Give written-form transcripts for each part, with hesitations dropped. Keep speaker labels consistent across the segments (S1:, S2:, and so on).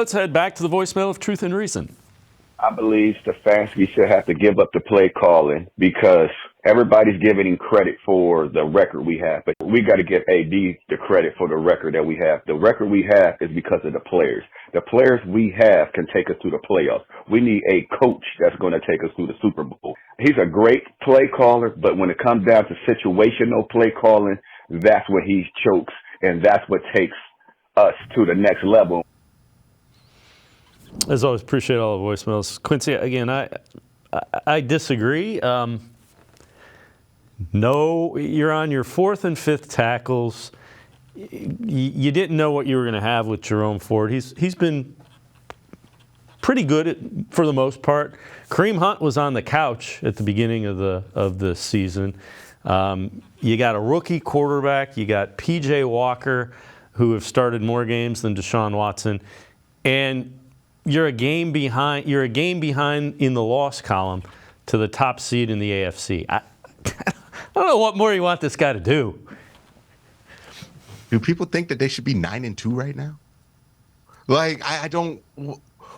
S1: Let's head back to the voicemail of Truth and Reason.
S2: I believe Stefanski should have to give up the play calling because everybody's giving him credit for the record we have. But we got to give AD the credit for the record that we have. The record we have is because of the players. The players we have can take us to the playoffs. We need a coach that's going to take us to the Super Bowl. He's a great play caller, but when it comes down to situational play calling, that's where he chokes, and that's what takes us to the next level.
S1: As always, appreciate all the voicemails. Quincy, again, I disagree. No, you're on your fourth and fifth tackles. You didn't know what you were going to have with Jerome Ford. He's been pretty good for the most part. Kareem Hunt was on the couch at the beginning of the season. You got a rookie quarterback. You got P.J. Walker, who have started more games than Deshaun Watson, and you're a game behind. You're a game behind in the loss column to the top seed in the AFC. I don't know what more you want this guy to do.
S3: Do people think that they should be 9-2 right now? Like, I don't.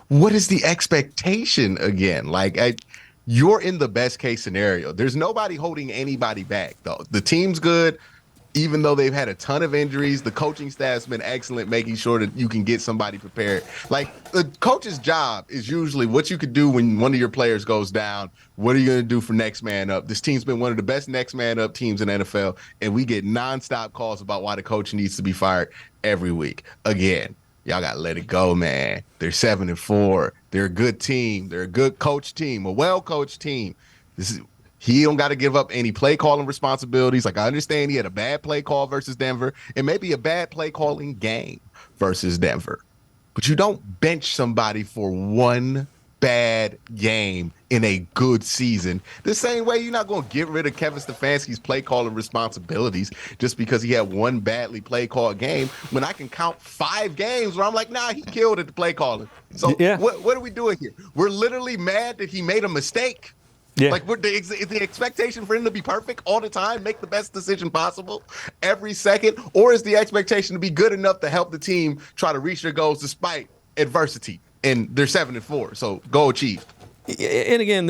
S3: What is the expectation again? Like, you're in the best case scenario. There's nobody holding anybody back, though. The team's good. Even though they've had a ton of injuries, the coaching staff's been excellent, making sure that you can get somebody prepared. Like, the coach's job is usually what you could do when one of your players goes down. What are you going to do for next man up? This team's been one of the best next man up teams in the NFL, and we get nonstop calls about why the coach needs to be fired every week. Again, y'all got to let it go, man. They're 7-4. They're a good team. They're a good coach team, a well-coached team. He don't got to give up any play calling responsibilities. Like, I understand he had a bad play call versus Denver and maybe a bad play calling game versus Denver. But you don't bench somebody for one bad game in a good season. The same way you're not going to get rid of Kevin Stefanski's play calling responsibilities just because he had one badly play called game when I can count 5 games where I'm like, nah, he killed at the play calling. So yeah. What are we doing here? We're literally mad that he made a mistake. Yeah. Like, is the expectation for him to be perfect all the time, make the best decision possible every second, or is the expectation to be good enough to help the team try to reach their goals despite adversity? And they're 7-4, so go achieve.
S1: And again,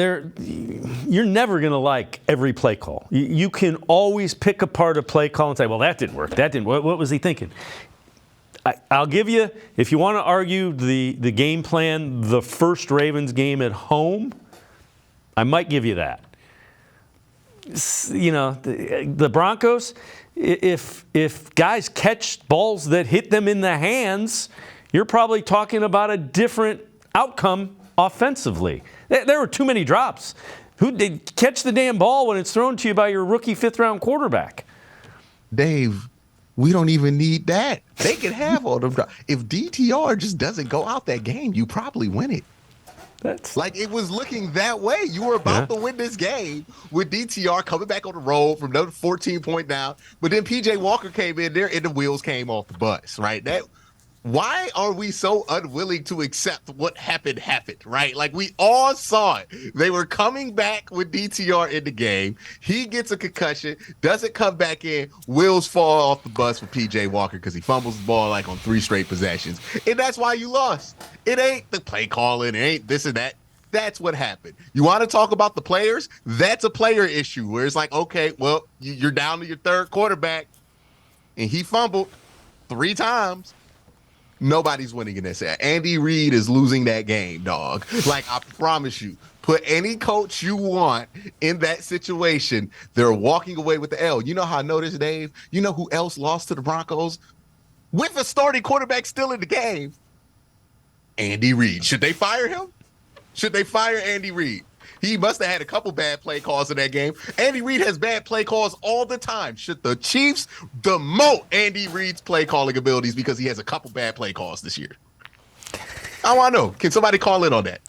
S1: you're never going to like every play call. You can always pick apart a play call and say, well, that didn't work. That didn't work. What was he thinking? I'll give you, if you want to argue the game plan, the first Ravens game at home, I might give you that. You know, the Broncos, if guys catch balls that hit them in the hands, you're probably talking about a different outcome offensively. There were too many drops. Who did catch the damn ball when it's thrown to you by your rookie fifth-round quarterback?
S3: Dave, we don't even need that. They can have all them drops. If DTR just doesn't go out that game, you probably win it. Like, it was looking that way. You were about to win this game with DTR coming back on the road from another 14-point down. But then P.J. Walker came in there and the wheels came off the bus, right? Why are we so unwilling to accept what happened, right? Like, we all saw it. They were coming back with DTR in the game. He gets a concussion, doesn't come back in, wheels fall off the bus for P.J. Walker because he fumbles the ball like on 3 straight possessions. And that's why you lost. It ain't the play calling. It ain't this and that. That's what happened. You want to talk about the players? That's a player issue where it's like, okay, well, you're down to your third quarterback, and he fumbled 3 times. Nobody's winning in this. Andy Reid is losing that game, dog. Like, I promise you, put any coach you want in that situation, they're walking away with the L. You know how I know this, Dave? You know who else lost to the Broncos with a starting quarterback still in the game? Andy Reid. Should they fire him? Should they fire Andy Reid? He must have had a couple bad play calls in that game. Andy Reid has bad play calls all the time. Should the Chiefs demote Andy Reid's play calling abilities because he has a couple bad play calls this year? I want to know. Can somebody call in on that?